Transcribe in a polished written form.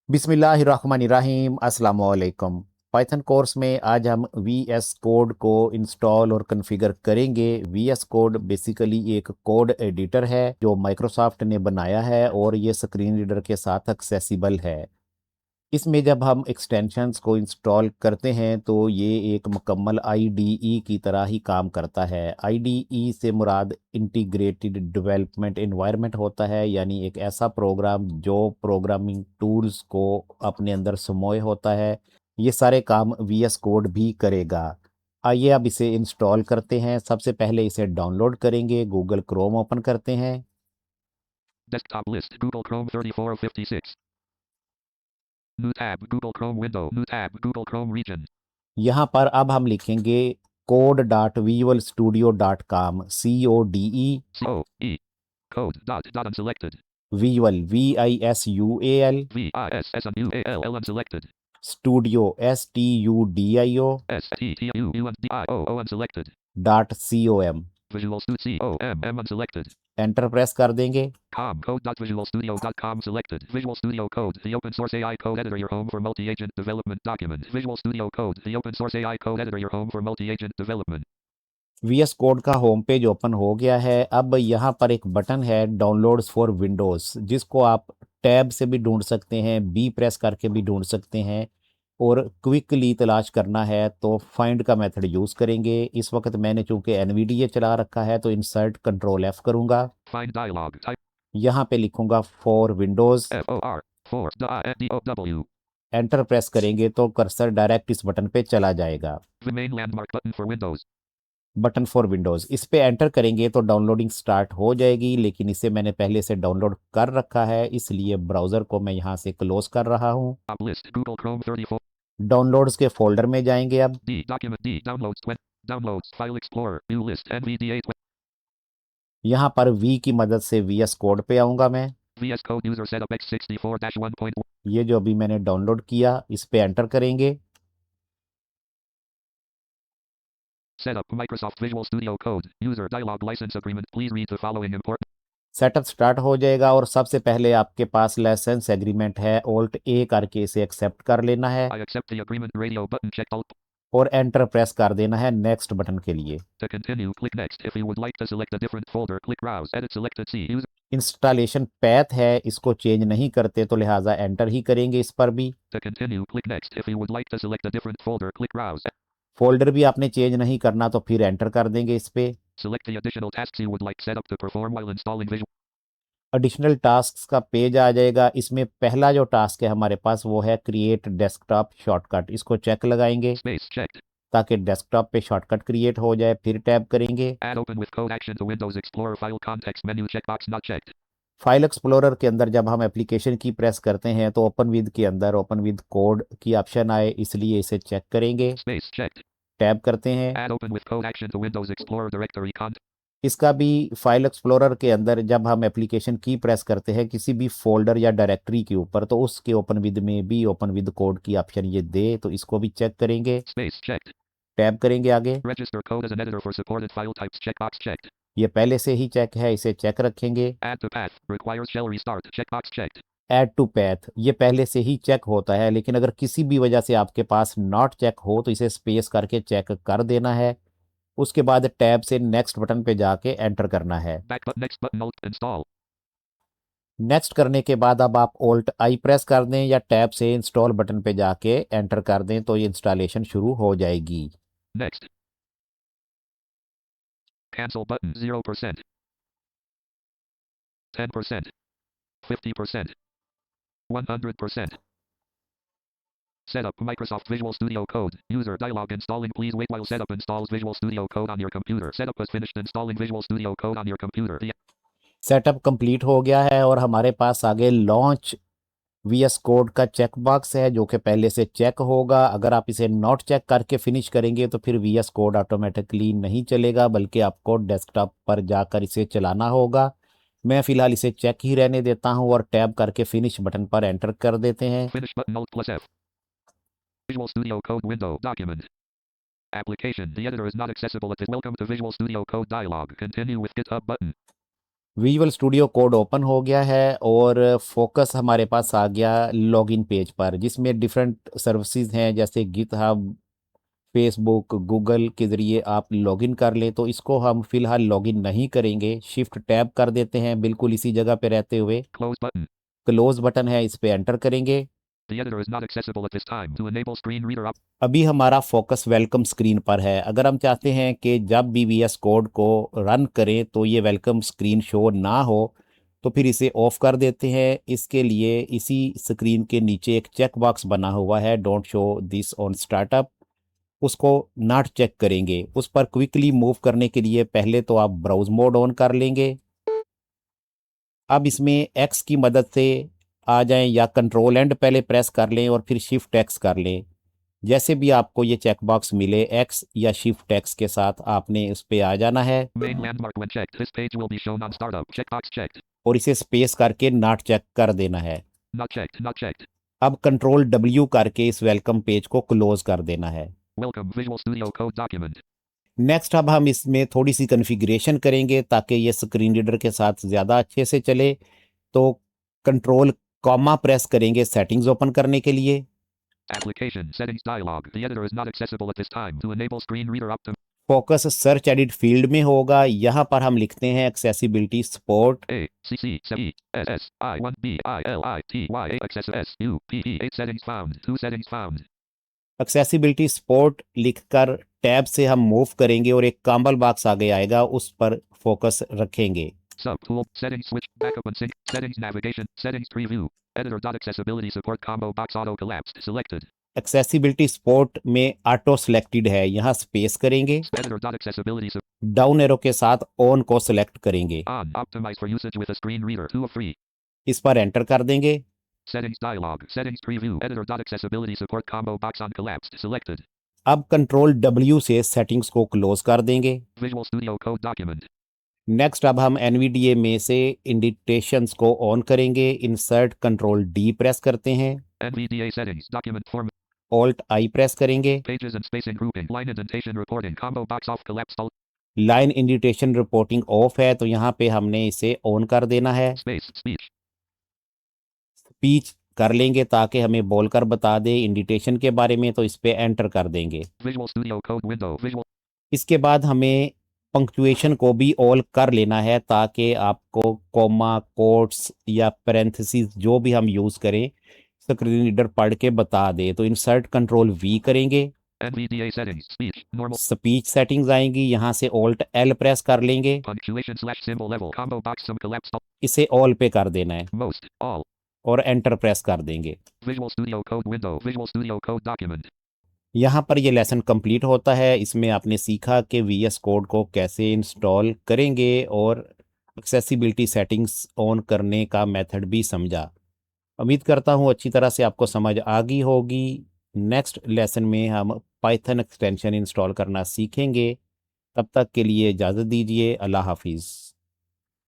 बिस्मिल्लाहिर्रहमानिर्रहीम अस्सलाम वालेकुम। पाइथन कोर्स में आज हम वी एस कोड को इंस्टॉल और कॉन्फ़िगर करेंगे। वी एस कोड बेसिकली एक कोड एडिटर है जो माइक्रोसॉफ्ट ने बनाया है और ये स्क्रीन रीडर के साथ एक्सेसिबल है। इसमें जब हम एक्सटेंशंस को इंस्टॉल करते हैं तो ये एक मुकम्मल आईडीई की तरह ही काम करता है। आईडीई से मुराद इंटीग्रेटेड डेवलपमेंट एनवायरनमेंट होता है, यानी एक ऐसा प्रोग्राम जो प्रोग्रामिंग टूल्स को अपने अंदर समोए होता है। ये सारे काम वी एस कोड भी करेगा। आइए अब इसे इंस्टॉल करते हैं। सबसे पहले इसे डाउनलोड करेंगे। गूगल क्रोम ओपन करते हैं। Desktop list. Google Chrome 34 of 56. New tab. Google Chrome window. New tab. Google Chrome region. यहाँ पर अब हम लिखेंगे code.visualstudio.com, CODE, C-O-E. Code. Dot unselected. Visual, VISUAL, V-I-S-S-U-A-L-L unselected. Studio, STUDIO, S-T-T-U-U-N-D-I-O unselected. .com। Visual Studio C-O-M-M unselected. Enter press कर देंगे। Code.visualstudio.com selected. Visual Studio Code. The open source AI code editor. Your home for multi-agent development document. Visual Studio Code. The open source AI code editor. Your home for multi-agent development. VS code का home page open हो गया है। अब यहाँ पर एक button है downloads for Windows, जिसको आप टैब से भी ढूंढ सकते हैं, बी प्रेस करके भी ढूंढ सकते हैं, और क्विकली तलाश करना है तो फाइंड का मेथड यूज़ करेंगे। इस वक्त मैंने चूंकि एनवीडीए चला रखा है तो इंसर्ट कंट्रोल एफ करूँगा। Find dialog. Type यहाँ पे लिखूंगा for Windows. F-O-R. For. D-I-N-D-O-W. Enter press करेंगे तो कर्सर डायरेक्ट इस बटन पे चला जाएगा। The main landmark button for Windows. Button for Windows, इस पे एंटर करेंगे तो डाउनलोडिंग स्टार्ट हो जाएगी, लेकिन इसे मैंने पहले से डाउनलोड कर रखा है, इसलिए ब्राउज़र को मैं यहाँ से क्लोज कर रहा हूँ। Top list. Google Chrome 34. Downloads के फोल्डर में जाएंगे अब। D. Document D. Downloads 20. Downloads. File Explorer. View list. NVDA 20. यहाँ पर वी की मदद से वी एस कोड पे आऊँगा मैं। VS Code user setup x64-1.1. ये जो अभी मैंने डाउनलोड किया, इस पे एंटर करेंगे। Setup Microsoft Visual Studio Code. User dialog license agreement. Please read the following important. Setup start हो जाएगा और सबसे पहले आपके पास लाइसेंस एग्रीमेंट है, ऑल्ट ए करके इसे एक्सेप्ट कर लेना है I accept the agreement. Radio button checked. Alt. और एंटर प्रेस कर देना है नेक्स्ट बटन के लिए। To continue, click next. If you would like to select a different folder, click browse. Edit selected C. User. Installation path है, इसको change नहीं करते तो लिहाजा एंटर ही करेंगे इस पर भी। To continue, click next. If you would like to select a different folder, click browse. Folder भी आपने चेंज नहीं करना तो फिर एंटर कर देंगे इस पे। Select the additional tasks you would like setup to perform while installing Visual. Additional tasks का पेज आ जाएगा। इसमें पहला जो टास्क है हमारे पास वो है क्रिएट डेस्कटॉप शॉर्टकट, इसको चेक लगाएंगे Space checked. ताकि डेस्कटॉप पे शॉर्टकट क्रिएट हो जाए। फिर टैब करेंगे। Add open with code action to Windows Explorer file context menu checkbox not checked. File explorer के अंदर जब हम एप्लीकेशन की प्रेस करते हैं तो ओपन विद के अंदर ओपन विद कोड की ऑप्शन आए, इसलिए इसे चेक करेंगे। Space checked. टैब करते हैं। Add open with code action to Windows Explorer directory इसका भी फाइल एक्सप्लोरर के अंदर जब हम एप्लीकेशन की प्रेस करते हैं किसी भी फोल्डर या डायरेक्टरी के ऊपर तो उसके ओपन विद में भी ओपन विद कोड की ऑप्शन ये दे, तो इसको भी चेक करेंगे। Space checked. टैब करेंगे आगे। Register code as an editor for supported file types checkbox checked. ये पहले से ही चेक है, इसे चेक रखेंगे। Add to path requires shell restart checkbox checked. Add to path, ये पहले से ही चेक होता है, लेकिन अगर किसी भी वजह से आपके पास नॉट चेक हो तो इसे स्पेस करके चेक कर देना है। उसके बाद टैब से नेक्स्ट बटन पे जाके एंटर करना है। Back button next button alt install. Next करने के बाद अब आप ऑल्ट आई प्रेस कर दें या टैब से इंस्टॉल बटन पे जाके एंटर कर दें तो ये इंस्टॉलेशन शुरू हो जाएगी। Next. Cancel button 0%. 10%. 50%. 100%. Setup Microsoft Visual Studio Code. User dialog installing. Please wait while setup installs Visual Studio Code on your computer. Setup has finished installing Visual Studio Code on your computer. Setup complete हो गया है और हमारे पास आगे launch VS code का check box है जो कि पहले से चेक होगा। अगर आप इसे नॉट चेक करके फिनिश करेंगे तो फिर वीएस कोड ऑटोमेटिकली नहीं चलेगा, बल्कि आपको डेस्कटॉप पर जाकर इसे चलाना होगा। मैं फिलहाल इसे चेक ही रहने देता हूं और टैब करके फिनिश बटन पर एंटर कर देते हैं। Finish button Alt plus F. Visual Studio Code window document. Application. The editor is not accessible at this. Welcome to Visual Studio Code dialog. Continue with GitHub button. Visual studio code open हो गया है और focus हमारे पास आ गया login page पर, जिसमें different services हैं जैसे गिटहब, फेसबुक, गूगल के ज़रिए आप लॉगिन कर लें। तो इसको हम फिलहाल लॉगिन नहीं करेंगे, शिफ्ट टैब कर देते हैं बिल्कुल इसी जगह पे रहते हुए। Close button. क्लोज बटन है, इस पे एंटर करेंगे। The editor is not accessible at this time. To enable screen reader op. अभी हमारा फोकस वेलकम स्क्रीन पर है। अगर हम चाहते हैं कि जब भी वीएस कोड को रन करें तो ये वेलकम स्क्रीन शो ना हो, तो फिर इसे ऑफ कर देते हैं। इसके लिए इसी स्क्रीन के नीचे एक चेक बॉक्स बना हुआ है, don't show this on startup, उसको नॉट चेक करेंगे। उस पर क्विकली मूव करने के लिए पहले तो आप ब्राउज मोड ऑन कर लेंगे। अब इसमें एक्स की मदद से आ जाएं या कंट्रोल एंड पहले प्रेस कर लें और फिर शिफ्ट एक्स कर लें। जैसे भी आपको ये चेक बॉक्स मिले एक्स या शिफ्ट एक्स के साथ आपने उस पे आ जाना है Main landmark when checked. This page will be shown on startup. Checkbox checked. और इसे स्पेस करके नॉट चेक कर देना है। Not checked. Not checked. अब कंट्रोल डब्ल्यू करके इस वेलकम पेज को क्लोज कर देना है। Welcome Visual Studio Code document. Next अब हम इसमें थोड़ी सी कॉन्फ़िगरेशन करेंगे ताकि ये स्क्रीन रीडर के साथ ज़्यादा अच्छे से चले। तो कंट्रोल कॉमा प्रेस करेंगे सेटिंग्स ओपन करने के लिए। Application settings dialog. The editor is not accessible at this time. To enable screen reader optim. Focus search edit field में होगा, यहाँ पर हम लिखते हैं accessibility support. A C C C S S I 1 B I L I T Y A access S U P E 8 settings found. 2 settings found. Accessibility support लिखकर tab से हम मूव करेंगे और एक कॉम्बल बॉक्स आगे आएगा, उस पर फोकस रखेंगे। Sub tool settings switch backup and sync settings navigation settings preview editor dot accessibility support combo box auto collapsed selected. Accessibility support में ऑटो सिलेक्टेड है, यहाँ स्पेस करेंगे। Editor dot accessibility down arrow के साथ on को select करेंगे, on optimized for usage with a screen reader 2 of free. इस पर एंटर कर देंगे। Settings dialog settings preview editor dot accessibility support combo box on collapsed selected. अब control W से सेटिंग्स को क्लोज कर देंगे। Visual Studio Code document. Next अब हम एनवीडीए में से इंडिकेशंस को ऑन करेंगे। इंसर्ट कंट्रोल डी प्रेस करते हैं, NVDA settings document form alt आई प्रेस करेंगे। pages and spacing grouping line indentation reporting combo box off collapsed alt line indication reporting of है, तो यहाँ पे हमने इसे ऑन कर देना है। space speech. स्पीच कर लेंगे ताकि हमें बोलकर बता दे इंडिकेशन के बारे में, तो इस पे एंटर कर देंगे। Visual Studio Code window visual इसके बाद हमें पंक्चुएशन को भी ऑल कर लेना है ताकि आपको कॉमा, कोट्स या पैरेंथेसिस जो भी हम यूज़ करें स्क्रीन रीडर पढ़ के बता दे। तो इंसर्ट कंट्रोल वी करेंगे, NVDA settings speech normal speech settings आएंगी, यहाँ से ऑल्ट एल प्रेस कर लेंगे, punctuation slash symbol level combo box some collapsed alt इसे ऑल पे कर देना है most all. और एंटर प्रेस कर देंगे। Visual Studio Code window Visual Studio Code document. यहाँ पर ये लेसन कंप्लीट होता है। इसमें आपने सीखा कि वीएस कोड को कैसे इंस्टॉल करेंगे और एक्सेसिबिलिटी सेटिंग्स ऑन करने का मेथड भी समझा। उम्मीद करता हूँ अच्छी तरह से आपको समझ आ गई होगी। नेक्स्ट लेसन में हम पाइथन एक्सटेंशन इंस्टॉल करना सीखेंगे। तब तक के लिए इजाज़त दीजिए। अल्लाह हाफिज़।